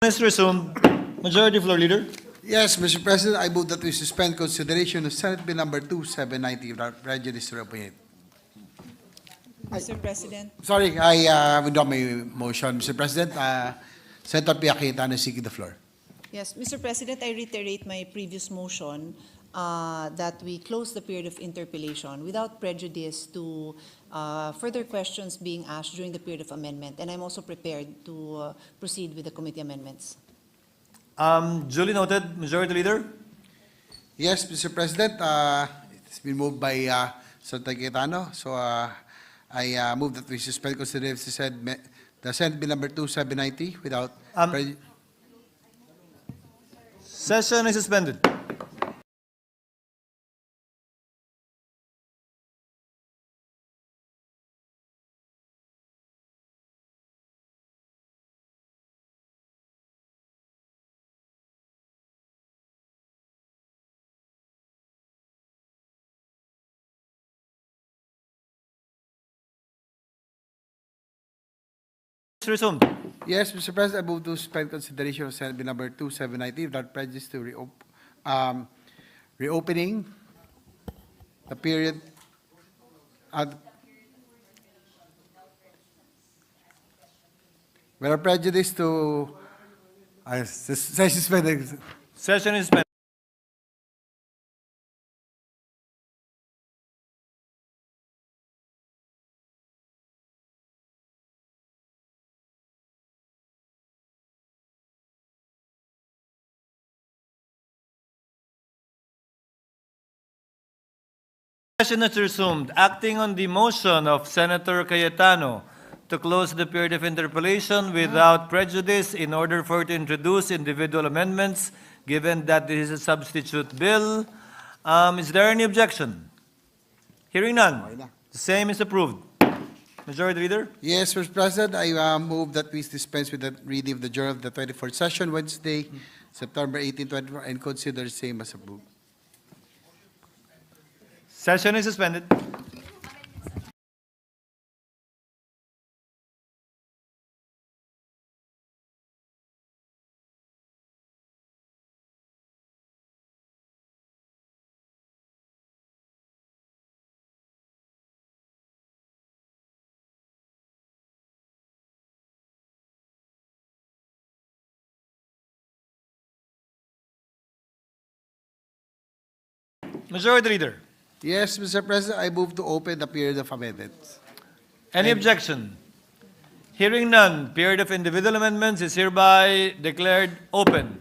Is resumed. Majority Floor Leader. Yes, Mr. President, I move that we suspend consideration of Senate Bill number 2790 without prejudice to reappoint. Mr. President, Sorry, I withdraw my motion, Mr. President. Senator Cayetano is seeking the floor. yes, Mr. President, I reiterate my previous motion that we close the period of interpellation without prejudice to further questions being asked during the period of amendment. And I'm also prepared to proceed with the committee amendments. Duly noted. Majority Leader. Yes, Mr. President, it's been moved by Senator Cayetano. So I move that we suspend consideration of the Senate Bill number 2790 without prejudice. Session is suspended. Is resumed. Yes, Mr. President, I move to suspend consideration of Senate Bill number 2790 without prejudice to reopening the period without prejudice to suspended. Session is suspended. Session is resumed. Acting on the motion of Senator Cayetano to close the period of interpellation without prejudice in order for it to introduce individual amendments, given that this is a substitute bill. Is there any objection? Hearing none. The same is approved. Majority Leader. Yes, Mr. President, I move that we dispense with the reading of the journal of the 24th session, Wednesday, September 18, 2024, and consider the same as approved. Session is suspended. Majority Leader. Yes, Mr. President, I move to open the period of amendments. Any objection? Hearing none, period of individual amendments is hereby declared open.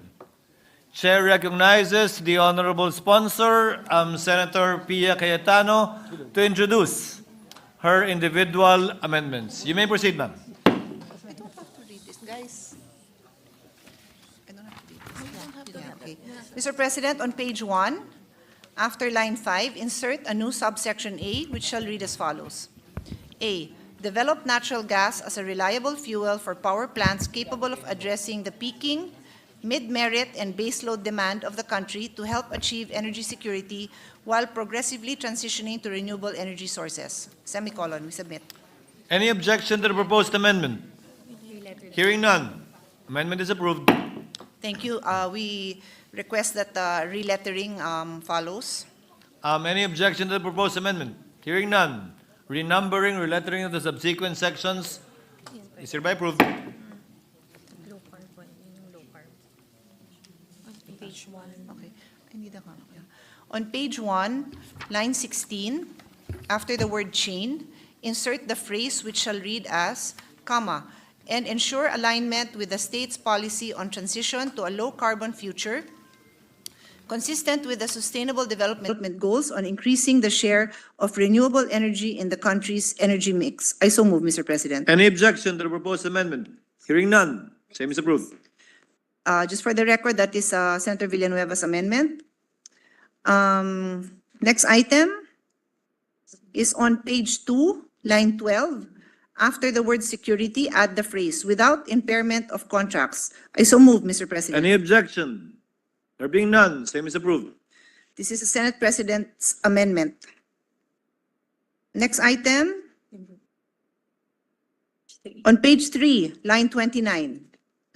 Chair recognizes the honorable sponsor, Senator Pia Cayetano, to introduce her individual amendments. You may proceed, ma'am. I don't have to read this, guys. I don't have to read this. Yeah, okay. Mr. President, on page 1, after line 5, insert a new subsection A, which shall read as follows. A, develop natural gas as a reliable fuel for power plants capable of addressing the peaking, mid-merit, and baseload demand of the country to help achieve energy security while progressively transitioning to renewable energy sources. Semicolon, we submit. Any objection to the proposed amendment? Hearing none, amendment is approved. Thank you. We request that relettering follows. Any objection to the proposed amendment? Hearing none, renumbering, relettering of the subsequent sections is hereby approved. Low carbon, yung low carb. On page 1. Okay. I need a copy. On page 1, line 16, after the word chain, insert the phrase which shall read as, comma, and ensure alignment with the state's policy on transition to a low-carbon future, consistent with the Sustainable Development Goals on increasing the share of renewable energy in the country's energy mix. I so move, Mr. President. Any objection to the proposed amendment? Hearing none, same is approved. Just for the record, that is Senator Villanueva's amendment. Next item is on page 2, line 12. After the word security, add the phrase, without impairment of contracts. I so move, Mr. President. Any objection? There being none, same is approved. This is the Senate President's amendment. Next item, on page 3, line 29.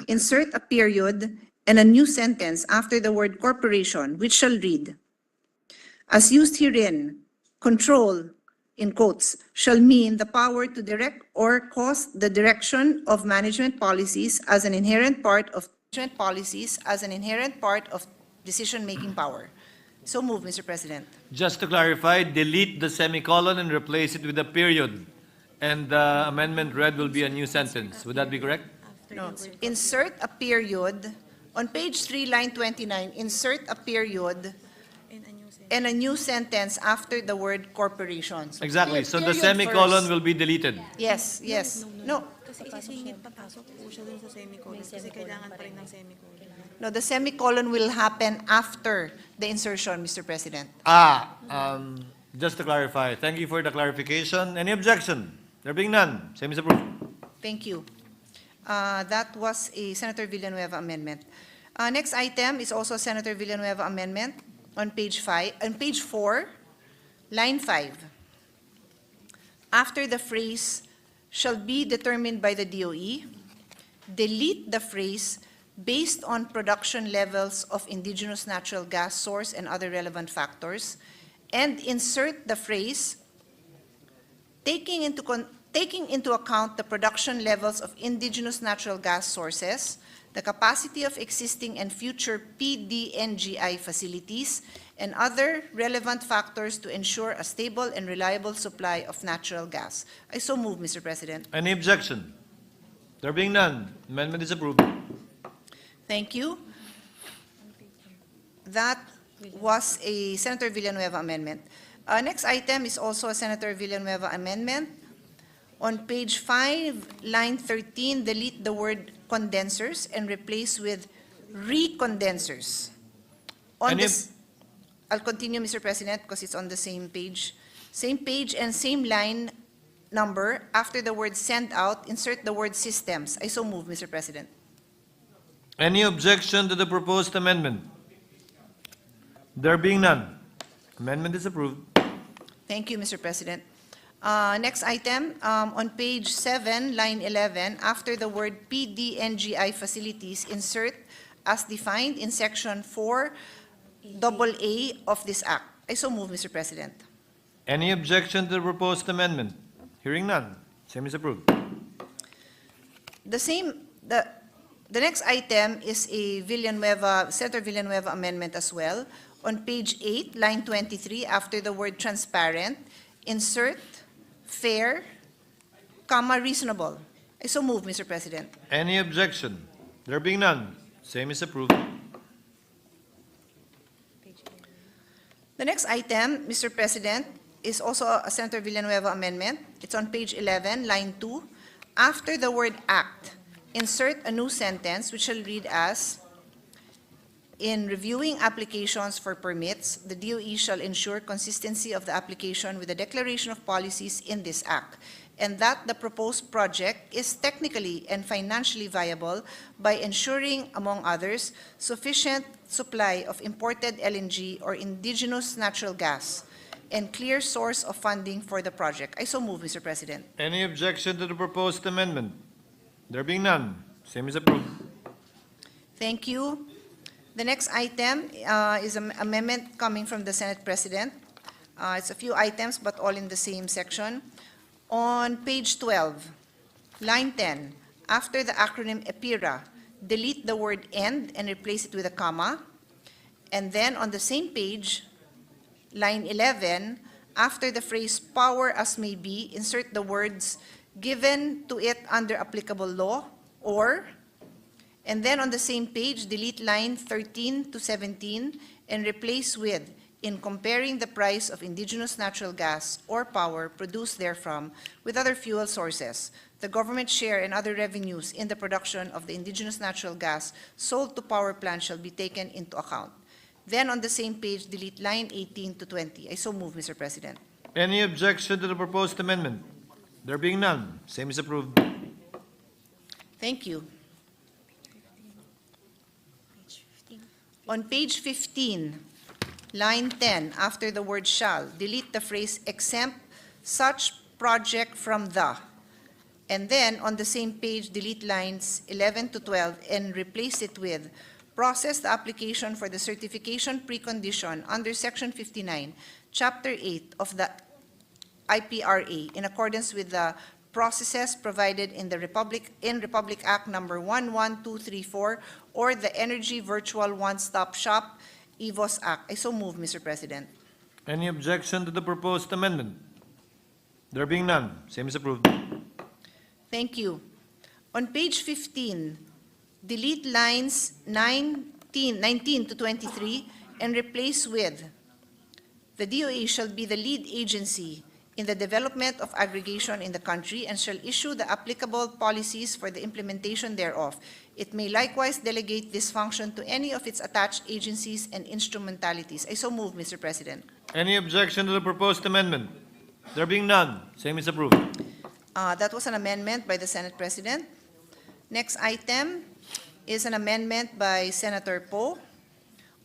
insert a period and a new sentence after the word corporation, which shall read, as used herein, control, in quotes, shall mean the power to direct or cause the direction of management policies as an inherent part of decision-making power. So move, Mr. President. Just to clarify, delete the semicolon and replace it with a period. And the amendment read will be a new sentence. Would that be correct? No, insert a period, on page 3, line 29, insert a period and a new sentence after the word corporation. So Exactly. So the period semicolon first. will be deleted. Yes, yes. No, Kasi isisingit papasok po siya dun sa semicolon kasi kailangan pa rin ng semicolon. no, the semicolon will happen after the insertion, Mr. President. Just to clarify, thank you for the clarification. Any objection? There being none, same is approved. Thank you. That was a Senator Villanueva amendment. Next item is also a Senator Villanueva amendment on page 4, line 5. After the phrase shall be determined by the DOE, delete the phrase based on production levels of indigenous natural gas source and other relevant factors, and insert the phrase taking into account the production levels of indigenous natural gas sources, the capacity of existing and future PDNGI facilities, and other relevant factors to ensure a stable and reliable supply of natural gas. I so move, Mr. President. Any objection? There being none, amendment is approved. Thank you. That was a Senator Villanueva amendment. Next item is also a Senator Villanueva amendment. On page 5, line 13, delete the word condensers and replace with recondensers. On Any- this, I'll continue, Mr. President, because it's on the same page. Same page and same line number. After the word send out, insert the word systems. I so move, Mr. President. Any objection to the proposed amendment? There being none, amendment is approved. Thank you, Mr. President. Next item, on page 7, line 11, after the word PDNGI facilities, insert as defined in section 4AA of this act. I so move, Mr. President. Any objection to the proposed amendment? Hearing none, same is approved. The next item is a Senator Villanueva amendment as well. On page 8, line 23, after the word transparent, insert fair, comma, reasonable. I so move, Mr. President. Any objection? There being none, same is approved. The next item, Mr. President, is also a Senator Villanueva amendment. It's on page 11, line 2. After the word act, insert a new sentence which shall read as, in reviewing applications for permits, the DOE shall ensure consistency of the application with the declaration of policies in this act, and that the proposed project is technically and financially viable by ensuring, among others, sufficient supply of imported LNG or indigenous natural gas and clear source of funding for the project. I so move, Mr. President. Any objection to the proposed amendment? There being none, same is approved. Thank you. The next item is an amendment coming from the Senate President. It's a few items, but all in the same section. On page 12, line 10, after the acronym EPIRA, delete the word end and replace it with a comma. And then on the same page, line 11, after the phrase power as may be, insert the words given to it under applicable law or. And then on the same page, delete line 13 to 17 and replace with, in comparing the price of indigenous natural gas or power produced therefrom with other fuel sources, the government share and other revenues in the production of the indigenous natural gas sold to power plants shall be taken into account. Then on the same page, delete line 18 to 20. I so move, Mr. President. Any objection to the proposed amendment? There being none, same is approved. Thank you. On page 15, line 10, after the word shall, delete the phrase exempt such project from the, And then, on the same page, delete lines 11 to 12 and replace it with, process the application for the certification precondition under Section 59, Chapter 8 of the IPRA in accordance with the processes provided in the Republic Act Number 11234 or the Energy Virtual One-Stop Shop EVOS Act. I so move, Mr. President. Any objection to the proposed amendment? There being none, same is approved. Thank you. On page 15, delete lines 19 to 23 and replace with, the DOE shall be the lead agency in the development of aggregation in the country and shall issue the applicable policies for the implementation thereof. It may likewise delegate this function to any of its attached agencies and instrumentalities. I so move, Mr. President. Any objection to the proposed amendment? There being none, same is approved. That was an amendment by the Senate President. Next item is an amendment by Senator Poe.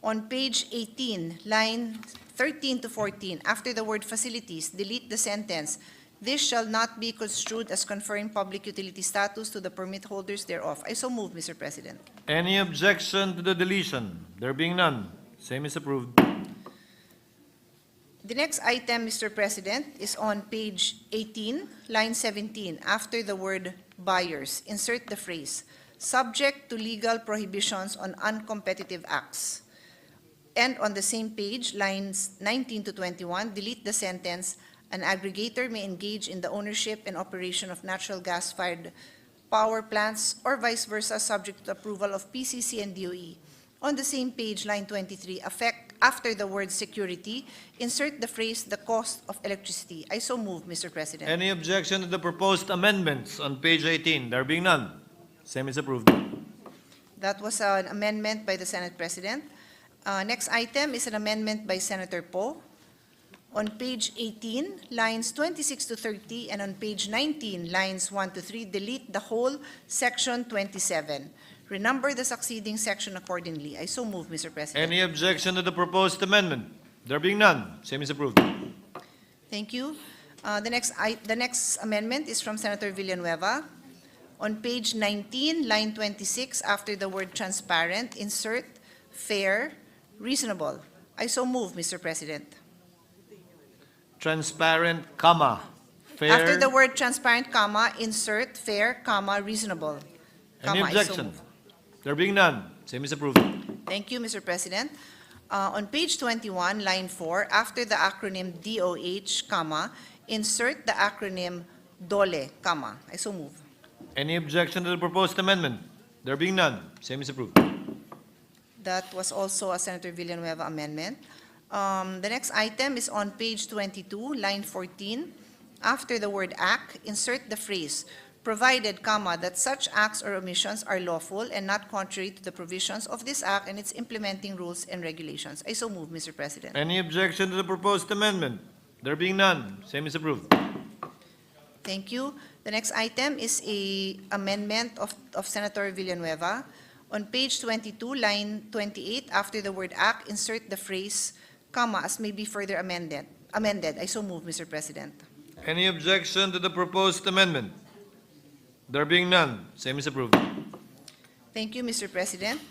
On page 18, line 13 to 14, after the word facilities, delete the sentence, this shall not be construed as conferring public utility status to the permit holders thereof. I so move, Mr. President. Any objection to the deletion? There being none, same is approved. The next item, Mr. President, is on page 18, line 17. After the word buyers, insert the phrase, subject to legal prohibitions on uncompetitive acts. And on the same page, lines 19 to 21, delete the sentence, an aggregator may engage in the ownership and operation of natural gas-fired power plants or vice versa, subject to approval of PCC and DOE. On the same page, line 23, after the word security, insert the phrase, the cost of electricity. I so move, Mr. President. Any objection to the proposed amendments on page 18? There being none, same is approved. That was an amendment by the Senate President. Next item is an amendment by Senator Poe. On page 18, lines 26 to 30, and on page 19, lines 1 to 3, delete the whole section 27. Renumber the succeeding section accordingly. I so move, Mr. President. Any objection to the proposed amendment? There being none, same is approved. Thank you. The next amendment is from Senator Villanueva. On page 19, line 26, after the word transparent, insert fair, reasonable. I so move, Mr. President. Transparent, comma, fair. After the word transparent, comma, insert fair, comma, reasonable. Any Comma, I so objection? move. There being none, same is approved. Thank you, Mr. President. On page 21, line 4, after the acronym DOH, comma, insert the acronym DOLE, comma. I so move. Any objection to the proposed amendment? There being none, same is approved. That was also a Senator Villanueva amendment. The next item is on page 22, line 14. After the word act, insert the phrase, provided, comma, that such acts or omissions are lawful and not contrary to the provisions of this act and its implementing rules and regulations. I so move, Mr. President. Any objection to the proposed amendment? There being none, same is approved. Thank you. The next item is a amendment of Senator Villanueva. On page 22, line 28, after the word act, insert the phrase, comma, as may be further amended. I so move, Mr. President. Any objection to the proposed amendment? There being none, same is approved. Thank you, Mr. President.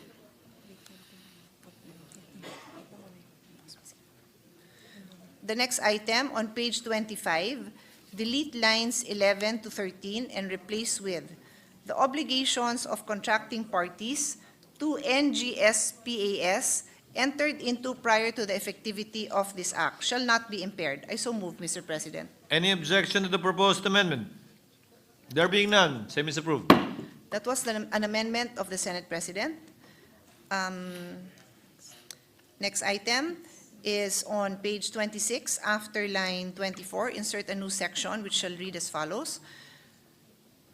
The next item on page 25, delete lines 11 to 13 and replace with the obligations of contracting parties to NGSPAS entered into prior to the effectivity of this act shall not be impaired. I so move, Mr. President. Any objection to the proposed amendment? There being none, same is approved. That was an amendment of the Senate President. Next item is on page 26, after line 24, insert a new section which shall read as follows.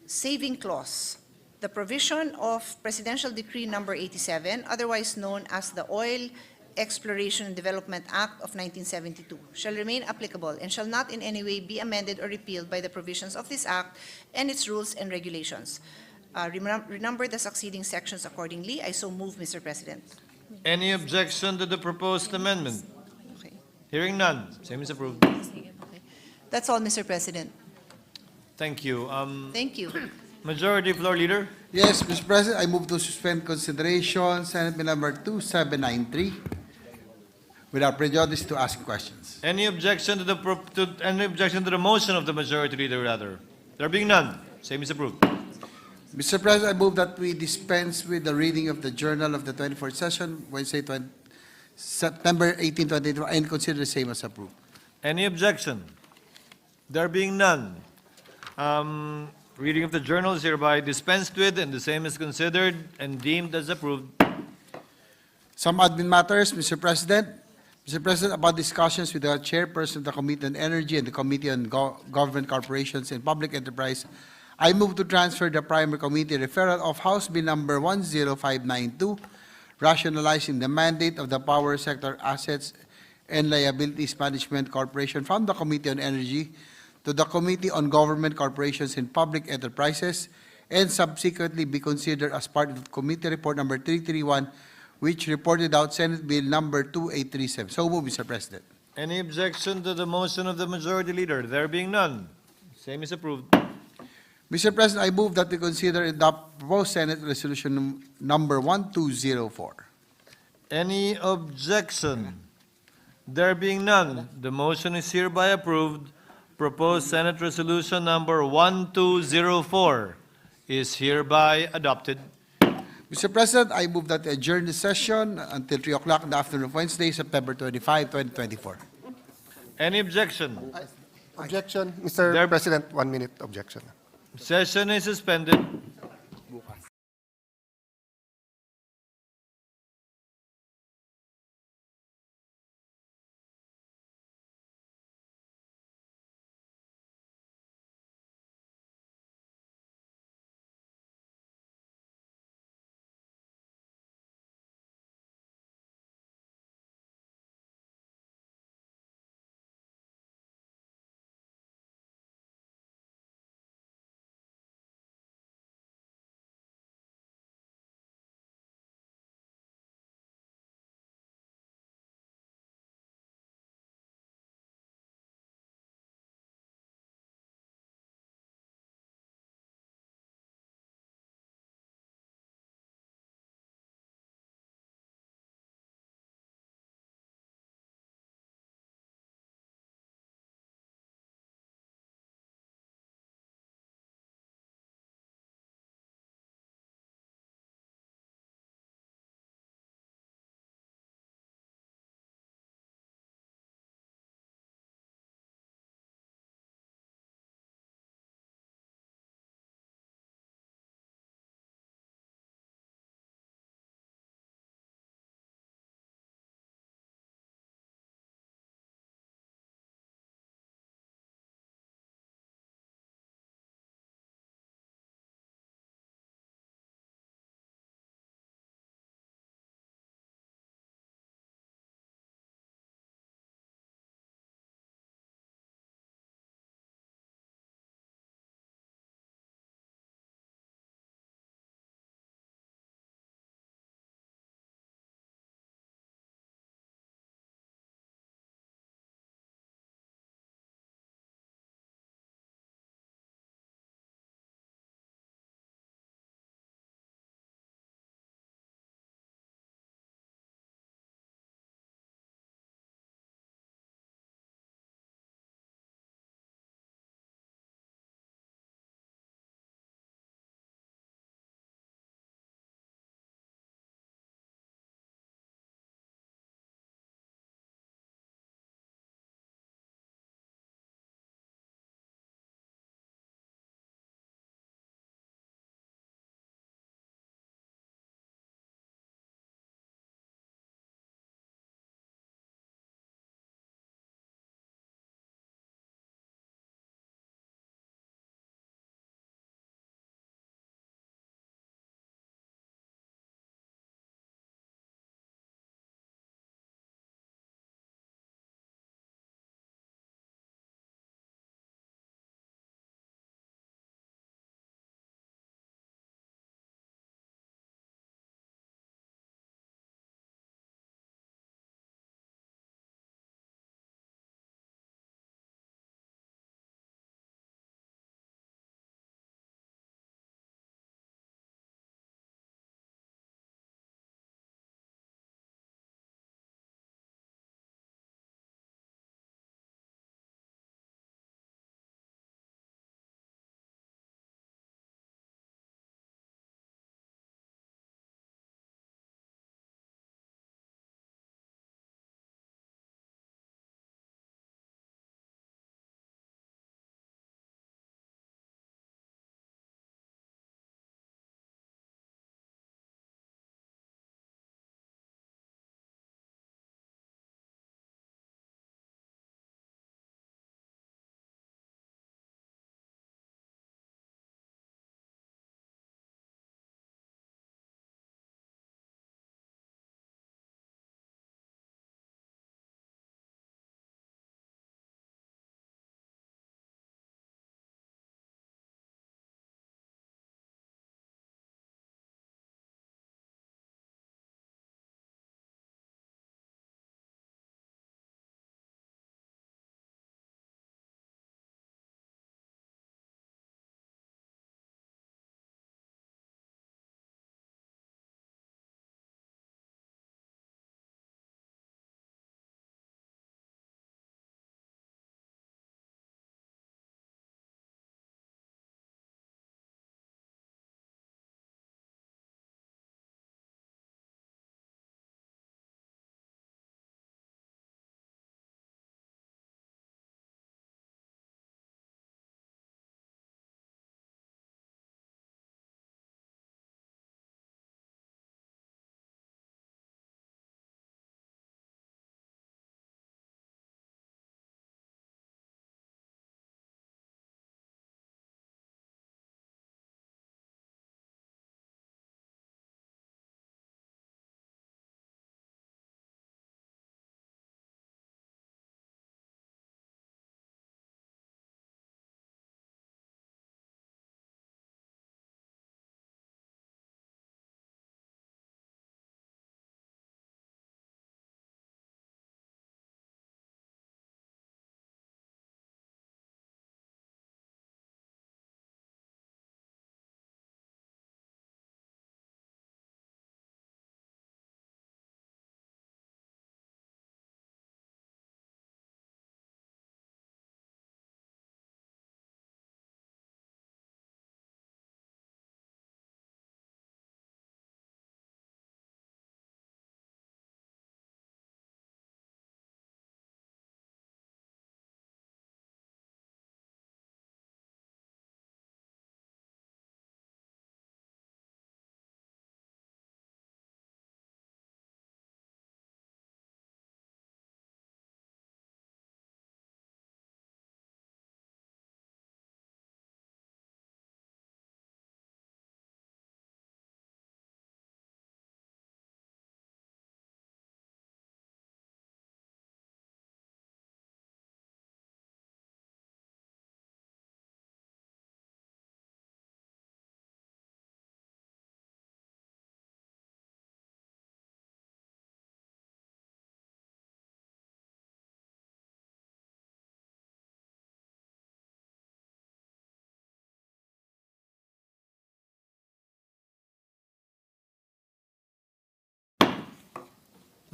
Saving clause. The provision of Presidential Decree Number 87, otherwise known as the Oil Exploration and Development Act of 1972, shall remain applicable and shall not in any way be amended or repealed by the provisions of this act and its rules and regulations. Renumber the succeeding sections accordingly. I so move, Mr. President. Any objection to the proposed amendment? Okay. Hearing none, same is approved. That's all, Mr. President. Thank you. Thank you. Majority Floor Leader? Yes, Mr. President, I move to suspend consideration Senate Bill number 2793 without prejudice to ask questions. Any objection to the motion of the Majority Leader, rather? There being none, same is approved. Mr. President, I move that we dispense with the reading of the journal of the 24th session, Wednesday, September 18, 2022, and consider the same as approved. Any objection? There being none, reading of the journal is hereby dispensed with, and the same is considered and deemed as approved. Some admin matters, Mr. President. Mr. President, about discussions with the chairperson of the Committee on Energy and the Committee on Government Corporations and Public Enterprise, I move to transfer the primary committee referral of House Bill number 10592, rationalizing the mandate of the Power Sector Assets and Liabilities Management Corporation from the Committee on Energy to the Committee on Government Corporations and Public Enterprises, and subsequently be considered as part of Committee Report number 331, which reported out Senate Bill number 2837. So move, Mr. President. Any objection to the motion of the Majority Leader? There being none, same is approved. Mr. President, I move that we consider and adopt proposed Senate Resolution number 1204. Any objection? There being none, the motion is hereby approved. Proposed Senate Resolution number 1204 is hereby adopted. Mr. President, I move that we adjourn the session until 3 o'clock in the afternoon of Wednesday, September 25, 2024. Any objection? Objection, Mr. There- President, 1 minute objection. Session is suspended.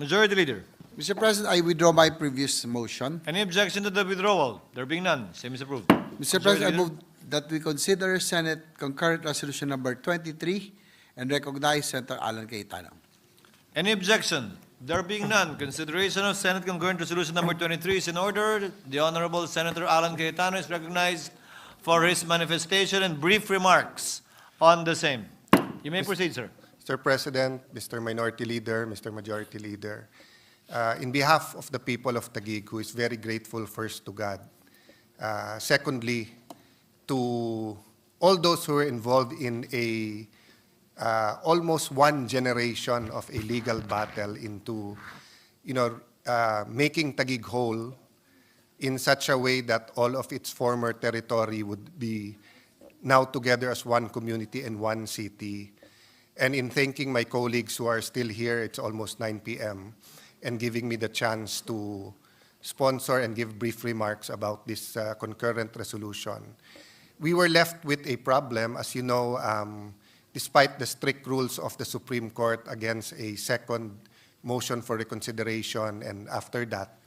Majority Leader. Mr. President, I withdraw my previous motion. Any objection to the withdrawal? There being none, same is approved. Mr. President, I move that we consider Senate Concurrent Resolution Number 23 and recognize Senator Alan Cayetano. Any objection? There being none, consideration of Senate Concurrent Resolution Number 23 is in order. The Honorable Senator Alan Cayetano is recognized for his manifestation and brief remarks on the same. You may proceed, sir. Mr. President, Mr. Minority Leader, Mr. Majority Leader, in behalf of the people of Taguig, who is very grateful first to God, secondly, to all those who were involved in a almost one generation of a legal battle into, making Taguig whole in such a way that all of its former territory would be now together as one community and one city. And in thanking my colleagues who are still here, it's almost 9 p.m., and giving me the chance to sponsor and give brief remarks about this concurrent resolution. We were left with a problem, as you know, despite the strict rules of the Supreme Court against a second motion for reconsideration, and after that,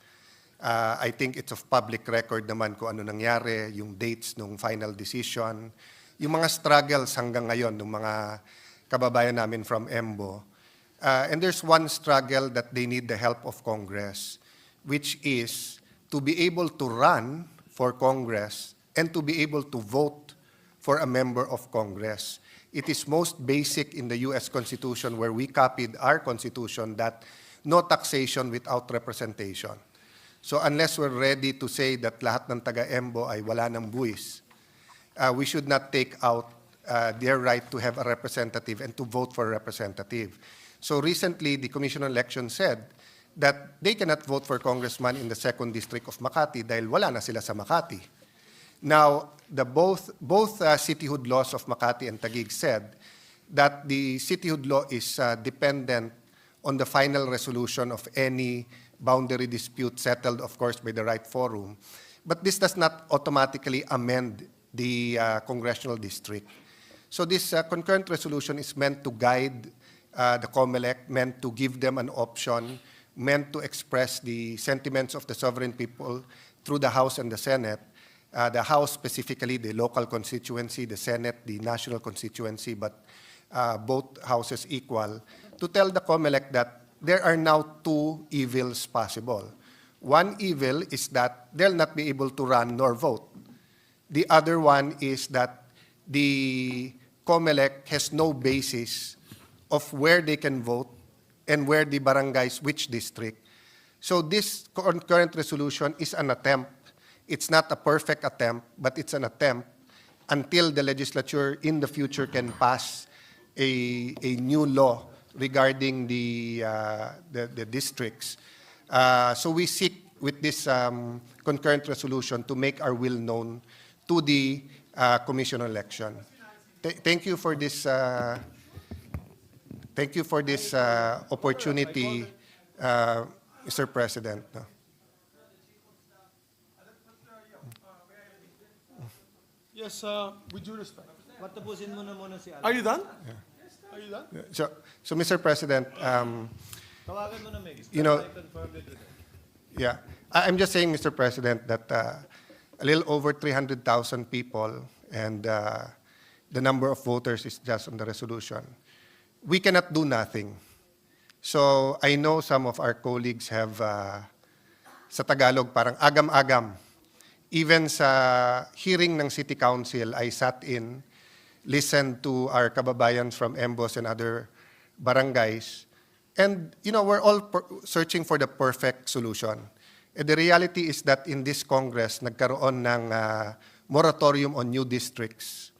I think it's of public record naman kung ano nangyari, yung dates ng final decision, yung mga struggles hanggang ngayon ng mga kababayan namin from EMBO. And there's one struggle that they need the help of Congress, which is to be able to run for Congress and to be able to vote for a member of Congress. It is most basic in the U.S. Constitution, where we copied our Constitution, that no taxation without representation. So unless we're ready to say that lahat ng taga-EMBO ay wala ng buwis, we should not take out their right to have a representative and to vote for a representative. So recently, the Commission on Elections said that they cannot vote for congressman in the 2nd District of Makati dahil wala na sila sa Makati. Now, both cityhood laws of Makati and Taguig said that the cityhood law is dependent on the final resolution of any boundary dispute settled, of course, by the right forum. But this does not automatically amend the congressional district. So this concurrent resolution is meant to guide the COMELEC, meant to give them an option, meant to express the sentiments of the sovereign people through the House and the Senate. The House specifically, the local constituency, the Senate, the national constituency, but both houses equal, to tell the COMELEC that there are now two evils possible. One evil is that they'll not be able to run nor vote. The other one is that the COMELEC has no basis of where they can vote and where the barangays, which district. So this concurrent resolution is an attempt. It's not a perfect attempt, but it's an attempt until the legislature in the future can pass a new law regarding the districts. So we seek with this concurrent resolution to make our will known to the Commission on Election. Thank you for this. Thank you for this opportunity, Mr. President. Yes, with due respect. Patapusin mo na muna si Alan. Are you done? Are you done? So Mr. President, Tawagan mo na, Meg. You know- I confirmed it with her. yeah, I'm just saying, Mr. President, that a little over 300,000 people and the number of voters is just on the resolution. We cannot do nothing. So I know some of our colleagues have, sa Tagalog, parang agam-agam. Even sa hearing ng City Council, I sat in, listened to our kababayans from Embos and other barangays. And, we're all searching for the perfect solution. And the reality is that in this Congress, nagkaroon ng moratorium on new districts.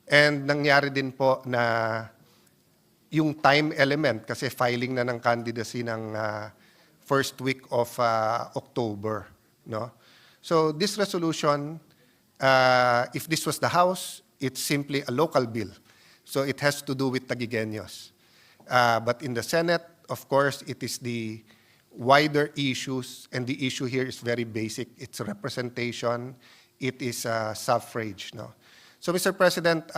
And nangyari din po na yung time element, kasi filing na ng candidacy ng first week of October. No? So this resolution, if this was the House, it's simply a local bill. So it has to do with Taguigueños. But in the Senate, of course, it is the wider issues, and the issue here is very basic. It's representation. It is suffrage. No? So, Mr. President,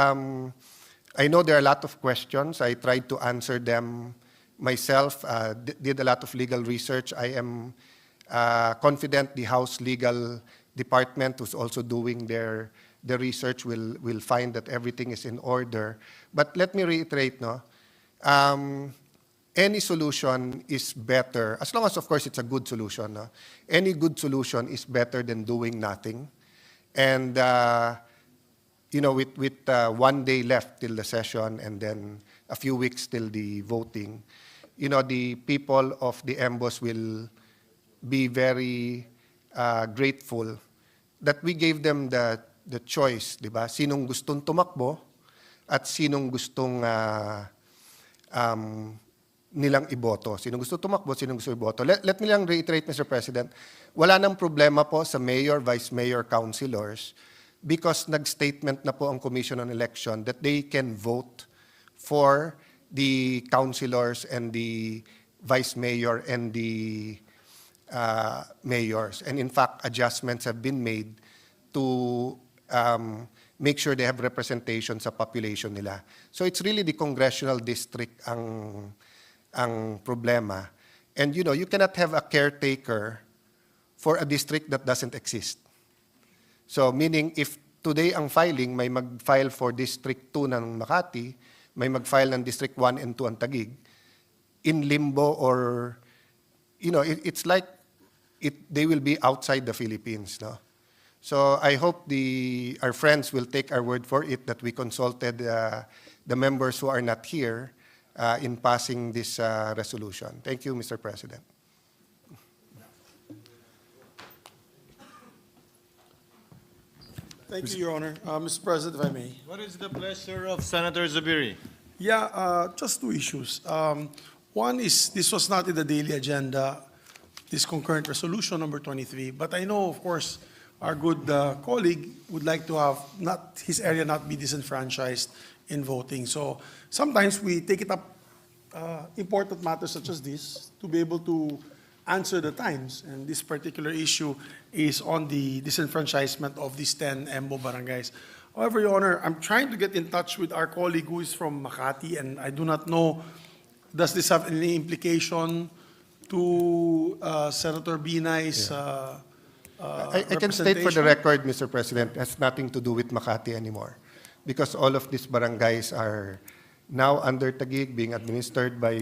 I know there are a lot of questions. I tried to answer them myself did a lot of legal research. I am confident the House Legal Department, who's also doing their research, will find that everything is in order. But let me reiterate, no, any solution is better, as long as, of course, it's a good solution. No? Any good solution is better than doing nothing. And, with 1 day left till the session and then a few weeks till the voting, the people of the EMBOS will be very grateful that we gave them the choice, di ba? Sinong gustong tumakbo at sinong gustong nilang iboto. Sinong gusto tumakbo, sinong gusto iboto. Let me lang reiterate, Mr. President, wala nang problema po sa mayor, vice mayor, councilors because nag-statement na po ang Commission on Election that they can vote for the councilors and the vice mayor and the mayors. And in fact, adjustments have been made to make sure they have representation sa population nila. So it's really the congressional district ang problema. And you cannot have a caretaker for a district that doesn't exist. So meaning if today ang filing, may mag-file for District 2 ng Makati, may mag-file ng District 1 and 2 ang Taguig, in limbo or, it's like they will be outside the Philippines. No? So I hope our friends will take our word for it that we consulted the members who are not here in passing this resolution. Thank you, Mr. President. Thank you, Your Honor. Mr. President, if I may. What is the pleasure of Senator Zubiri? Yeah, just two issues. One is this was not in the daily agenda, this concurrent resolution number 23, but I know, of course, our good colleague would like to have his area not be disenfranchised in voting. So sometimes we take it up important matters such as this to be able to answer the times. And this particular issue is on the disenfranchisement of these 10 EMBO barangays. However, Your Honor, I'm trying to get in touch with our colleague who is from Makati, and I do not know, does this have any implication to Senator Binay's I can state for the record, Mr. President, it has nothing to do with Makati anymore because all of these barangays are now under Taguig, being administered by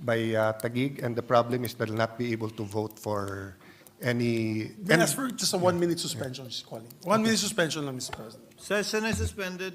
Taguig, and the problem is they'll not be able to vote for any... May I ask for just a 1-minute suspension, she's calling. 1 minute suspension lang, Mr. President. Session is suspended.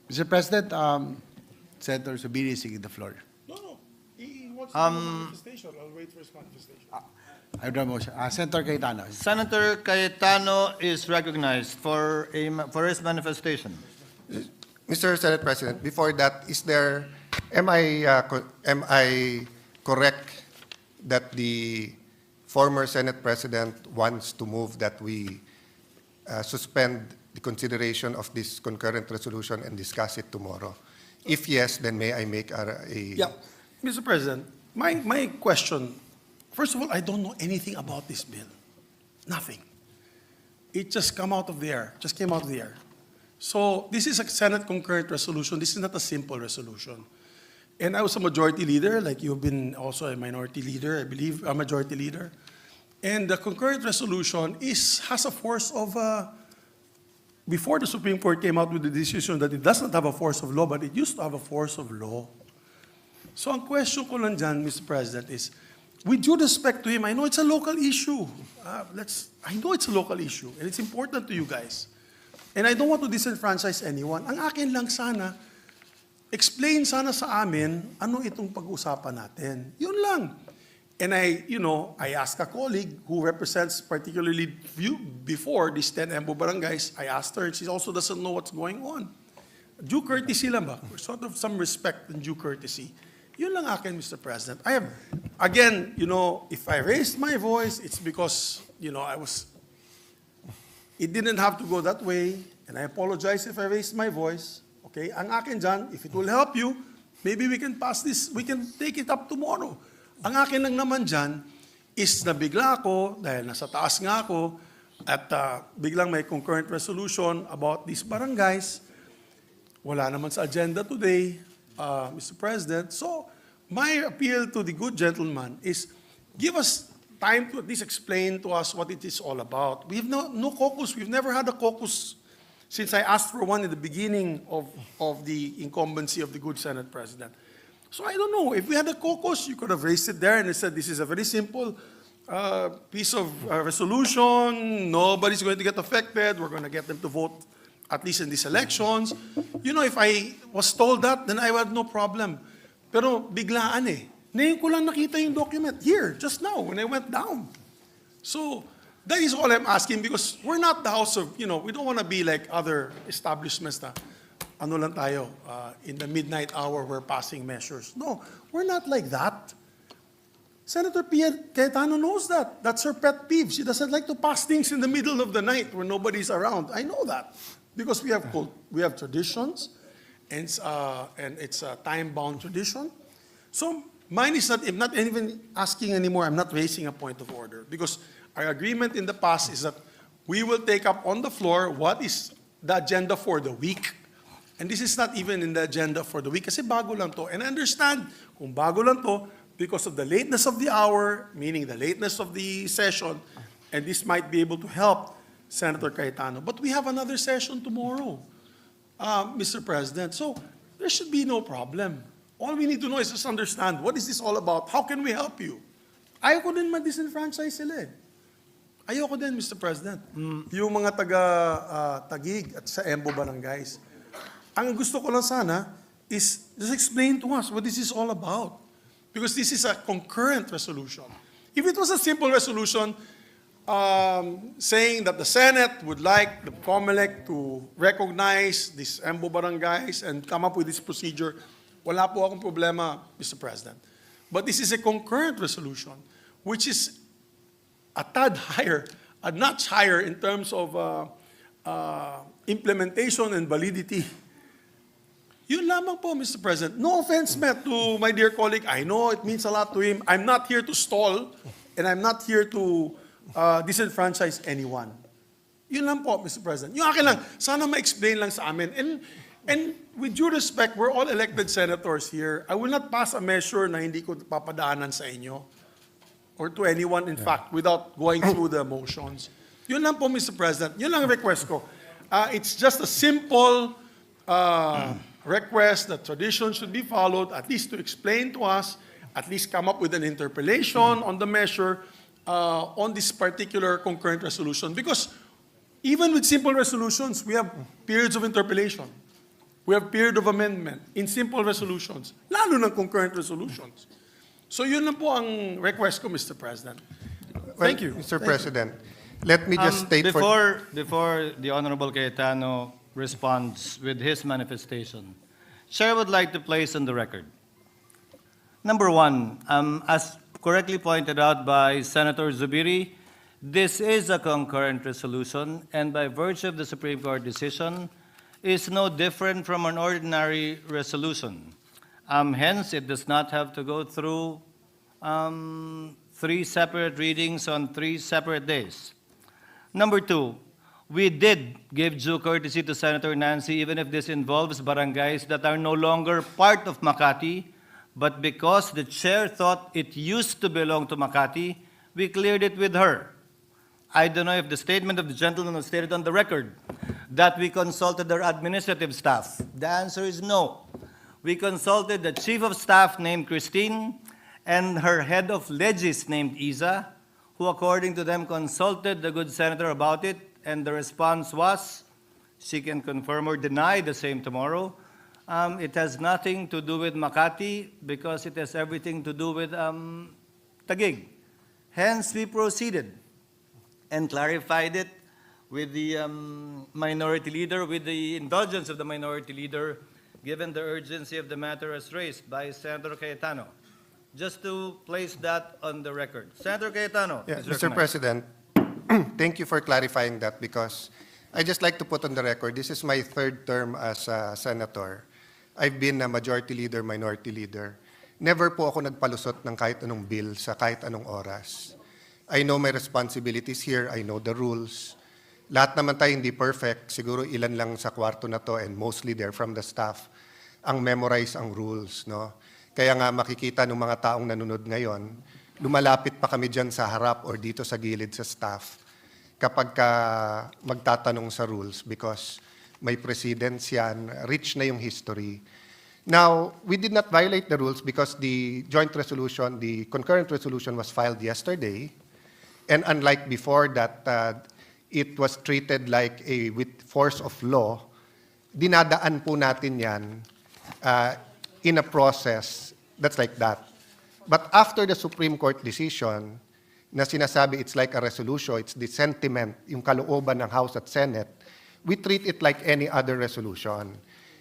Mr. President, Senator Zubiri is seeking the floor. No, he wants to do a manifestation. I'll wait for his manifestation. I have a motion. Senator Cayetano. Senator Cayetano is recognized for his manifestation. Mr. Senate President, before that, am I correct that the former Senate President wants to move that we suspend the consideration of this concurrent resolution and discuss it tomorrow? If yes, then may I make a Yeah, Mr. President, my question, first of all, I don't know anything about this bill. Nothing. It just came out of the air. So this is a Senate concurrent resolution. This is not a simple resolution. And I was a majority leader, like you've been also a minority leader, I believe, a majority leader. And the concurrent resolution has a force of, before the Supreme Court came out with the decision that it does not have a force of law, but it used to have a force of law. So ang question ko lang dyan, Mr. President, is, with due respect to him, I know it's a local issue. I know it's a local issue, and it's important to you guys. And I don't want to disenfranchise anyone. Ang akin lang sana, explain sana sa amin ano itong pag-usapan natin. Yun lang. And I asked a colleague who represents particularly before these 10 Embo barangays, I asked her, and she also doesn't know what's going on. Due courtesy lang ba? Sort of some respect and due courtesy. Yun lang akin, Mr. President. I have, again, if I raised my voice, it's because, it didn't have to go that way, and I apologize if I raised my voice. Okay? Ang akin dyan, if it will help you, maybe we can pass this, we can take it up tomorrow. Ang akin lang naman dyan is nabigla ako, dahil nasa taas nga ako, at biglang may concurrent resolution about these barangays. Wala naman sa agenda today, Mr. President. So, my appeal to the good gentleman is give us time to at least explain to us what it is all about. We have no caucus. We've never had a caucus since I asked for one in the beginning of the incumbency of the good Senate President. So I don't know. If we had a caucus, you could have raised it there and said, this is a very simple piece of resolution. Nobody's going to get affected. We're going to get them to vote, at least in these elections. If I was told that, then I would have no problem. Pero biglaan eh. Ngayon ko lang nakita yung document here, just now, when I went down. So, that is all I'm asking because we're not the house of, we don't want to be like other establishments na, ano lang tayo, in the midnight hour we're passing measures. No, we're not like that. Senator Cayetano knows that. That's her pet peeve. She doesn't like to pass things in the middle of the night when nobody's around. I know that because we have traditions, and it's a time-bound tradition. So mine is not, I'm not even asking anymore. I'm not raising a point of order because our agreement in the past is that we will take up on the floor what is the agenda for the week. And this is not even in the agenda for the week kasi bago lang to. And I understand kung bago lang to because of the lateness of the hour, meaning the lateness of the session, and this might be able to help Senator Cayetano. But we have another session tomorrow, Mr. President. So there should be no problem. All we need to know is just understand what is this all about? How can we help you? Ayoko din ma-disenfranchise sila eh. Ayoko din, Mr. President. Yung mga taga-Tagig at sa Embo barangays. Ang gusto ko lang sana is just explain to us what this is all about. Because this is a concurrent resolution. If it was a simple resolution saying that the Senate would like the COMELEC to recognize these Embo barangays and come up with this procedure, wala po akong problema, Mr. President. But this is a concurrent resolution, which is a tad higher, a notch higher in terms of implementation and validity. Yun lamang po, Mr. President. No offense meant to my dear colleague. I know it means a lot to him. I'm not here to stall, and I'm not here to disenfranchise anyone. Yun lang po, Mr. President. Yung akin lang, sana ma-explain lang sa amin. And with due respect, we're all elected senators here. I will not pass a measure na hindi ko papadaanan sa inyo or to anyone, in fact, without going through the motions. Yun lang po, Mr. President. Yun lang ang request ko. It's just a simple request that tradition should be followed, at least to explain to us, at least come up with an interpellation on the measure on this particular concurrent resolution. Because Even with simple resolutions, we have periods of interpellation. We have period of amendment in simple resolutions, lalo ng concurrent resolutions. So yun lang po ang request ko, Mr. President. Thank you. Mr. President, let me just state Before the Honorable Cayetano responds with his manifestation, Chair would like to place on the record. Number one, as correctly pointed out by Senator Zubiri, this is a concurrent resolution, and by virtue of the Supreme Court decision, is no different from an ordinary resolution. Hence, it does not have to go through 3 separate readings on 3 separate days. Number two, we did give due courtesy to Senator Nancy, even if this involves barangays that are no longer part of Makati, but because the chair thought it used to belong to Makati, we cleared it with her. I don't know if the statement of the gentleman was stated on the record that we consulted their administrative staff. The answer is no. We consulted the chief of staff named Christine and her head of legis named Isa, who according to them consulted the good senator about it, and the response was, she can confirm or deny the same tomorrow, it has nothing to do with Makati because it has everything to do with Taguig. Hence, we proceeded and clarified it with the minority leader, with the indulgence of the minority leader, given the urgency of the matter as raised by Senator Cayetano. Just to place that on the record. Senator Cayetano. Yeah, is Mr. recognized. President, thank you for clarifying that because I just like to put on the record, this is my 3rd term as a senator. I've been a majority leader, minority leader. Never po ako nagpalusot ng kahit anong bill sa kahit anong oras. I know my responsibilities here. I know the rules. Lahat naman tayo hindi perfect. Siguro ilan lang sa kwarto na to and mostly they're from the staff ang memorize ang rules. No? Kaya nga makikita ng mga taong nanonood ngayon, lumalapit pa kami dyan sa harap or dito sa gilid sa staff kapag ka magtatanong sa rules because may precedents yan, rich na yung history. Now, we did not violate the rules because the joint resolution, the concurrent resolution was filed yesterday. And unlike before that it was treated like with force of law, dinadaan po natin yan in a process that's like that. But after the Supreme Court decision na sinasabi it's like a resolution, it's the sentiment, yung kalooban ng House at Senate, we treat it like any other resolution.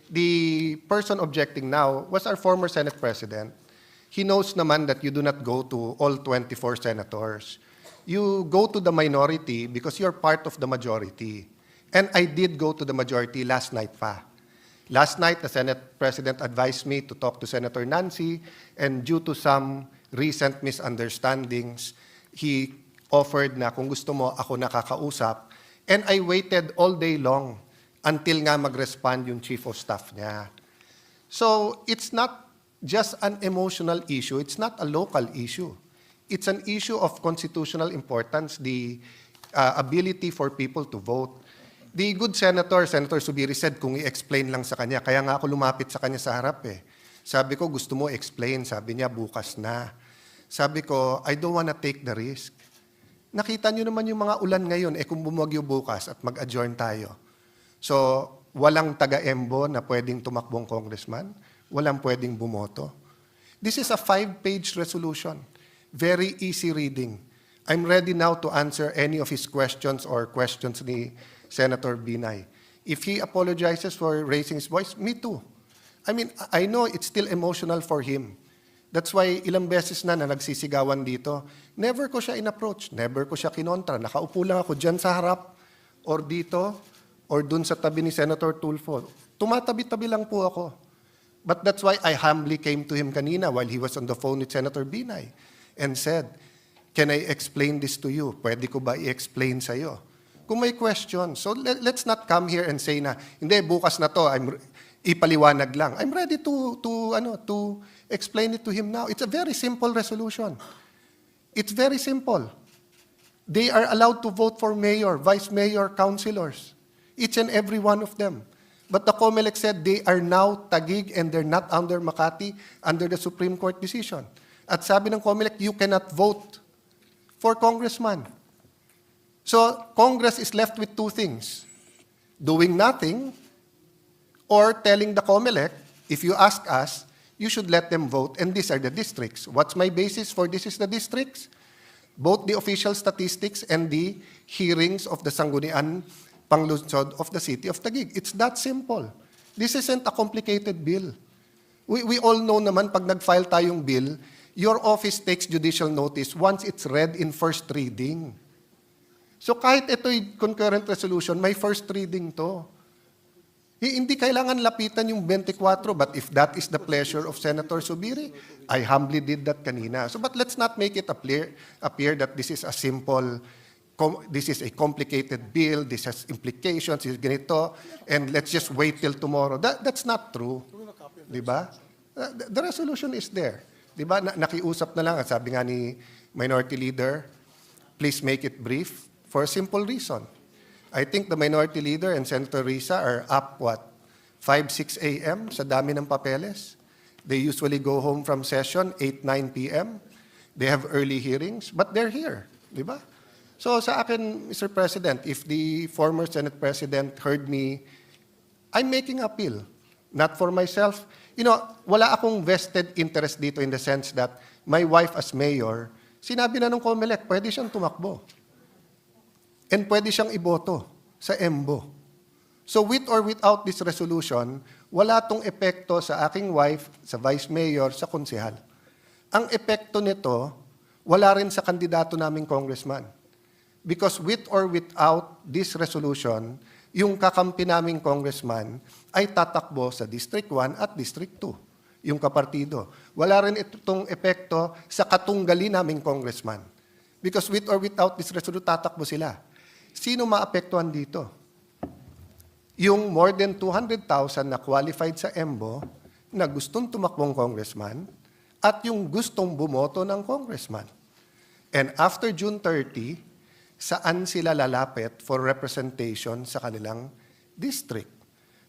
The person objecting now was our former Senate President. He knows naman that you do not go to all 24 senators. You go to the minority because you're part of the majority. And I did go to the majority last night pa. Last night, the Senate President advised me to talk to Senator Nancy, and due to some recent misunderstandings, he offered na kung gusto mo, ako nakakausap. And I waited all day long until nga mag-respond yung Chief of Staff niya. So it's not just an emotional issue. It's not a local issue. It's an issue of constitutional importance, the ability for people to vote. The good senator, Senator Zubiri, said kung i-explain lang sa kanya, kaya nga ako lumapit sa kanya sa harap eh. Sabi ko, gusto mo explain. Sabi niya, bukas na. Sabi ko, I don't wanna take the risk. Nakita niyo naman yung mga ulan ngayon, kung bumagyo bukas at mag-adjourn tayo. So, walang taga-embo na pwedeng tumakbong congressman, walang pwedeng bumoto. This is a 5-page resolution. Very easy reading. I'm ready now to answer any of his questions or questions ni Senator Binay. If he apologizes for raising his voice, me too. I mean, I know it's still emotional for him. That's why ilang beses na nagsisigawan dito, never ko siya in-approach, never ko siya kinontra. Nakaupo lang ako dyan sa harap or dito or dun sa tabi ni Senator Tulfo. Tumatabi-tabi lang po ako. But that's why I humbly came to him kanina while he was on the phone with Senator Binay and said, can I explain this to you? Pwede ko ba i-explain sa'yo? Kung may question. So let's not come here and say na, hindi, bukas na to, ipaliwanag lang. I'm ready to explain it to him now. It's a very simple resolution. It's very simple. They are allowed to vote for mayor, vice mayor, councilors. Each and every one of them. But the COMELEC said they are now Taguig and they're not under Makati under the Supreme Court decision. At sabi ng COMELEC, you cannot vote for congressman. So Congress is left with two things: doing nothing or telling the COMELEC, if you ask us, you should let them vote, and these are the districts. What's my basis for this is the districts? Both the official statistics and the hearings of the Sangguniang Panglungsod of the City of Taguig. It's that simple. This isn't a complicated bill. We all know naman, pag nag-file tayong bill, your office takes judicial notice once it's read in first reading. So kahit ito'y concurrent resolution, may first reading to. Hindi kailangan lapitan yung 24, but if that is the pleasure of Senator Zubiri, I humbly did that kanina. So, but let's not make it appear that this is a simple, this is a complicated bill, this has implications, this is ganito, and let's just wait till tomorrow. That's not true. Diba? The resolution is there. Diba? Nakiusap na lang, at sabi nga ni Minority Leader, please make it brief for a simple reason. I think the Minority Leader and Senator Risa are up, 5, 6 a.m. sa dami ng papeles. They usually go home from session 8, 9 p.m. They have early hearings, but they're here. Di ba? So sa akin, Mr. President, if the former Senate President heard me, I'm making appeal. Not for myself. You know, wala akong vested interest dito in the sense that my wife as mayor, sinabi na ng COMELEC, pwede siyang tumakbo. And pwede siyang iboto sa EMBO. So with or without this resolution, wala tong epekto sa aking wife, sa vice mayor, sa konsehal. Ang epekto nito, wala rin sa kandidato naming congressman. Because with or without this resolution, yung kakampi naming congressman ay tatakbo sa District 1 at District 2, yung kapartido. Wala rin itong epekto sa katunggali naming congressman. Because with or without this resolution, tatakbo sila. Sino maapektuhan dito? Yung more than 200,000 na qualified sa EMBO na gustong tumakbong congressman at yung gustong bumoto ng congressman. And after June 30, saan sila lalapit for representation sa kanilang district?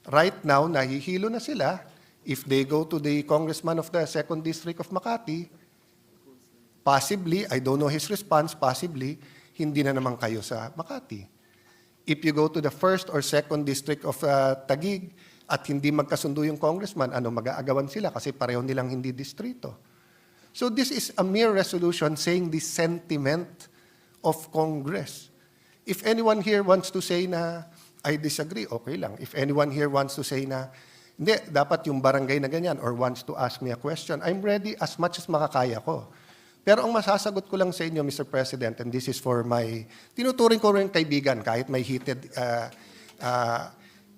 Right now, nahihilo na sila. If they go to the congressman of the 2nd District of Makati, possibly, I don't know his response, possibly, hindi na naman kayo sa Makati. If you go to the 1st or 2nd District of Taguig at hindi magkasundo yung congressman, mag-aagawan sila kasi pareho nilang hindi distrito. So this is a mere resolution saying the sentiment of Congress. If anyone here wants to say na, I disagree, okay lang. If anyone here wants to say na, hindi, dapat yung barangay na ganyan or wants to ask me a question, I'm ready as much as makakaya ko. Pero ang masasagot ko lang sa inyo, Mr. President, and this is for my, tinuturing ko rin kaibigan, kahit may heated,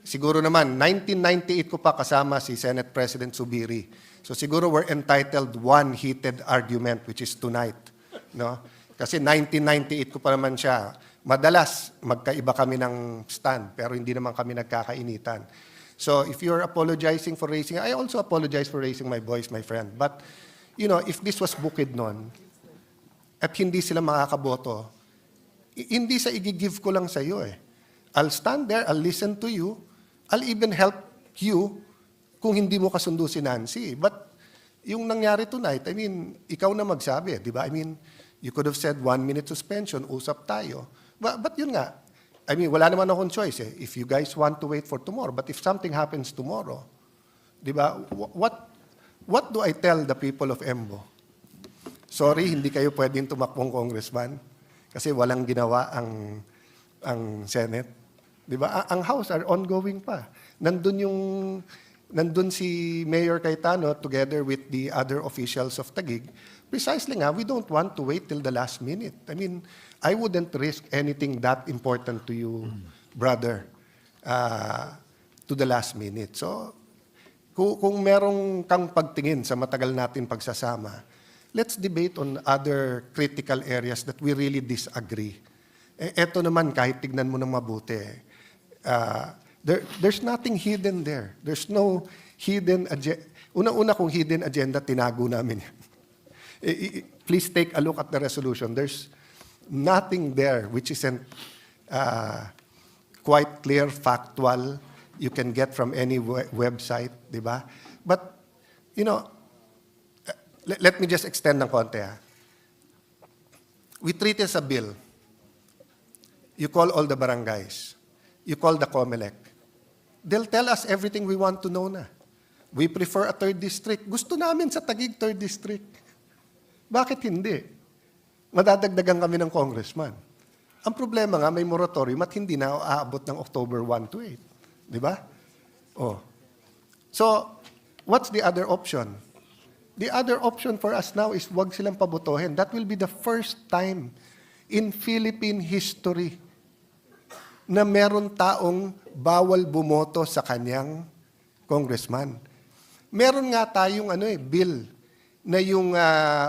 siguro naman, 1998 ko pa kasama si Senate President Zubiri. So siguro we're entitled one heated argument, which is tonight. No? Kasi 1998 ko pa naman siya. Madalas, magkaiba kami ng stand, pero hindi naman kami nagkakainitan. So if you're apologizing for raising, I also apologize for raising my voice, my friend. But you know, if this was Bukidnon, at hindi sila makakaboto, hindi sa i-give ko lang sa iyo eh. I'll stand there, I'll listen to you, I'll even help you kung hindi mo kasundo si Nancy. But yung nangyari tonight, I mean, ikaw na magsabi, di ba? I mean, you could have said 1 minute suspension, usap tayo. But yun nga, I mean, wala naman akong choice eh. If you guys want to wait for tomorrow, but if something happens tomorrow, di ba, what do I tell the people of Embo? Sorry, hindi kayo pwedeng tumakbong congressman kasi walang ginawa ang Senate. Di ba? Ang House are ongoing pa. Nandun si Mayor Cayetano together with the other officials of Taguig. Precisely nga, we don't want to wait till the last minute. I mean, I wouldn't risk anything that important to you, brother, to the last minute. So, kung merong kang pagtingin sa matagal natin pagsasama, let's debate on other critical areas that we really disagree. Eto naman, kahit tignan mo ng mabuti, there's nothing hidden there. There's no hidden agenda. Una-una kung hidden agenda, tinago namin. Please take a look at the resolution. There's nothing there which isn't quite clear, factual, you can get from any website, di ba? But, you know, let me just extend ng konti. We treat it as a bill. You call all the barangays. You call the COMELEC. They'll tell us everything we want to know na. We prefer a third district. Gusto namin sa Taguig third district. Bakit hindi? Madadagdagan kami ng congressman. Ang problema nga, may moratorium at hindi na aabot ng October 1 to 8. Di ba? Oh. So, what's the other option? The other option for us now is wag silang pabotohin. That will be the first time in Philippine history na meron taong bawal bumoto sa kanyang congressman. Meron nga tayong bill na yung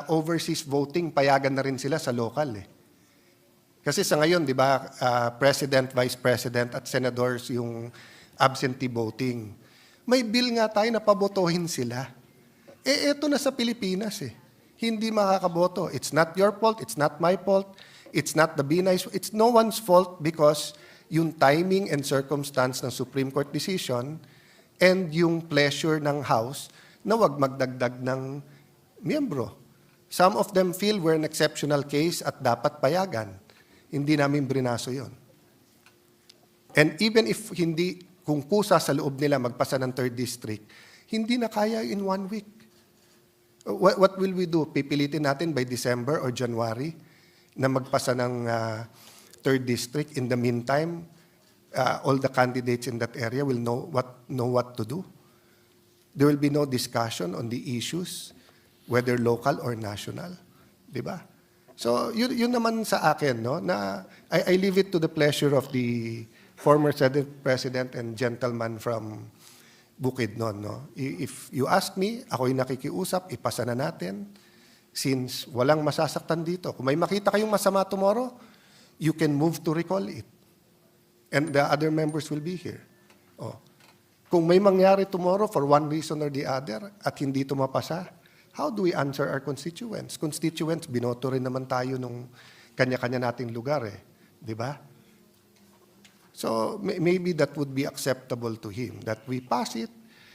overseas voting, payagan na rin sila sa local. Kasi sa ngayon, di ba, President, Vice President at Senators yung absentee voting. May bill nga tayo na pabotohin sila. Eto na sa Pilipinas Hindi makakaboto. It's not your fault, it's not my fault, it's not the Binay's, it's no one's fault because yung timing and circumstance ng Supreme Court decision and yung pleasure ng House na wag magdagdag ng miyembro. Some of them feel we're an exceptional case at dapat payagan. Hindi namin brinaso yon. And even if hindi, kung kusa sa loob nila magpasa ng third district, hindi na kaya in 1 week. What will we do? Pipilitin natin by December or January na magpasa ng third district. In the meantime, all the candidates in that area will know what to do. There will be no discussion on the issues, whether local or national. Di ba? So, yun naman sa akin, no? Na I leave it to the pleasure of the former Senate President and gentleman from Bukidnon, no? If you ask me, ako'y nakikiusap, ipasa na natin. Since walang masasaktan dito. Kung may makita kayong masama tomorrow, you can move to recall it. And the other members will be here. Oh. Kung may mangyari tomorrow for one reason or the other at hindi ito mapasa, how do we answer our constituents? Constituents, binoto rin naman tayo nung kanya-kanya nating lugar Di ba? So maybe that would be acceptable to him, that we pass it.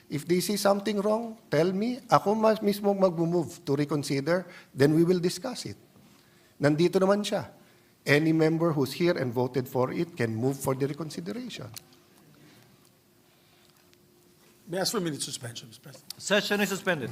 If they see something wrong, tell me. Ako mismo mag-move to reconsider, then we will discuss it. Nandito naman siya. Any member who's here and voted for it can move for the reconsideration. May I ask for a minute suspension, Mr. President? Session is suspended.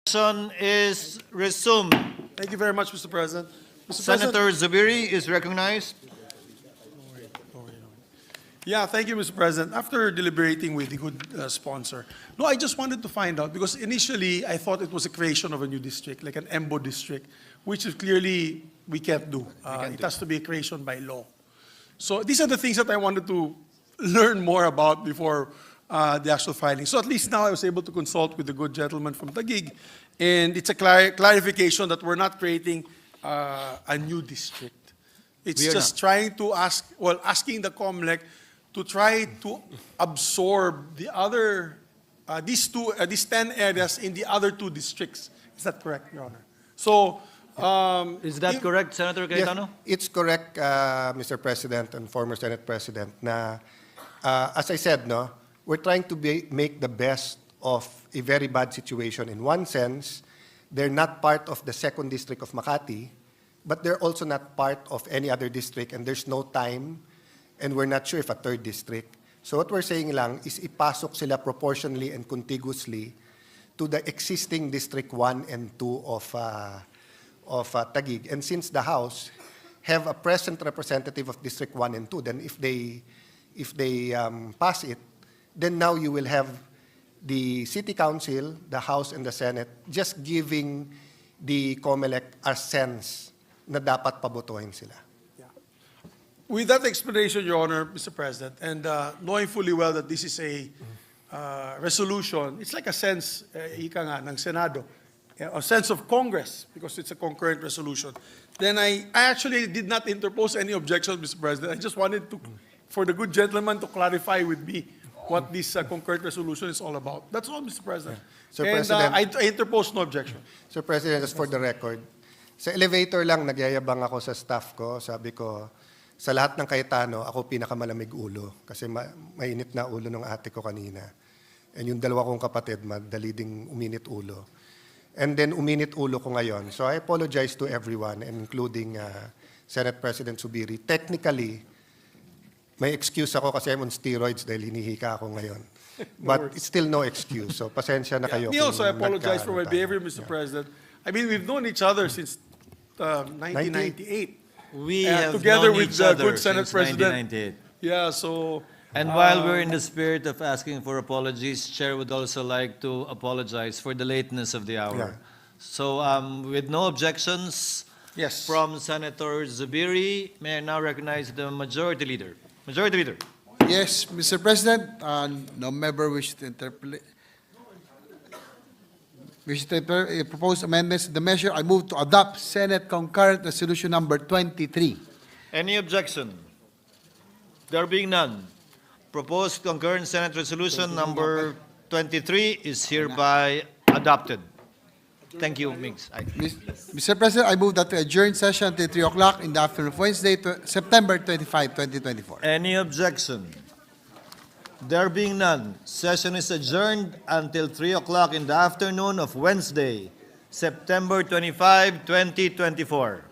Session is resumed. Thank you very much, Mr. President. Mr. Senator Zubiri is recognized. Yeah, thank you, Mr. President. After deliberating with the good sponsor, no, I just wanted to find out, because initially I thought it was a creation of a new district, like an EMBO district, which is clearly we can't do. It has to be a creation by law. So these are the things that I wanted to learn more about before the actual filing. So at least now I was able to consult with the good gentleman from Taguig, and it's a clarification that we're not creating a new district. It's We are just trying to asking the COMELEC to try to absorb the other, these 10 areas in the other 2 districts. Is that correct, Your Honor? So, Is that correct, Senator Cayetano? Yes, it's correct, Mr. President and former Senate President, na as I said, no, we're trying to make the best of a very bad situation. In one sense, they're not part of the 2nd District of Makati, but they're also not part of any other district, and there's no time, and we're not sure if a 3rd district. So what we're saying lang is ipasok sila proportionally and contiguously to the existing District 1 and 2 of Taguig. And since the House have a present representative of District 1 and 2, then if they pass it, then now you will have the City Council, the House, and the Senate just giving the COMELEC a sense na dapat pabotohin sila. with that explanation, Your Honor, Mr. President, and knowing fully well that this is a resolution, it's like a sense, ika nga, ng Senado, a sense of Congress, because it's a concurrent resolution. Then I actually did not interpose any objections, Mr. President. I just wanted to, for the good gentleman to clarify with me what this concurrent resolution is all about. That's all, Mr. President. Sir And President- I interpose no objection. Sir President, just for the record, sa elevator lang nagyayabang ako sa staff ko, sabi ko, sa lahat ng Cayetano, ako pinakamalamig ulo kasi mainit na ulo ng ate ko kanina. And yung dalawa kong kapatid, madali ding uminit ulo. And then uminit ulo ko ngayon. So I apologize to everyone, including Senate President Zubiri. Technically, may excuse ako kasi I'm on steroids dahil hinihika ako ngayon. But it's still no excuse. So pasensya na kayo. Me also, I kung apologize for my nagkaano tayo. behavior, Mr. President. I mean, we've known each other since 1998. We And have together known with each the other good Senate since President. 1998. Yeah, so. And while we're in the spirit of asking for apologies, Chair would also like to apologize for the lateness of the hour. Yeah. So with no objections Yes. from Senator Zubiri, may I now recognize the Majority Leader. Majority Leader. Yes, Mr. President, no member wish to interpolate. Propose amendments to the measure. I move to adopt Senate Concurrent Resolution Number 23. Any objection? There being none, proposed concurrent Senate Resolution number 23 is hereby adopted. Thank you, Migs. Mr. President, I move that we adjourn session until 3 o'clock in the afternoon of Wednesday, September 25, 2024. Any objection? There being none, session is adjourned until 3 o'clock in the afternoon of Wednesday, September 25, 2024.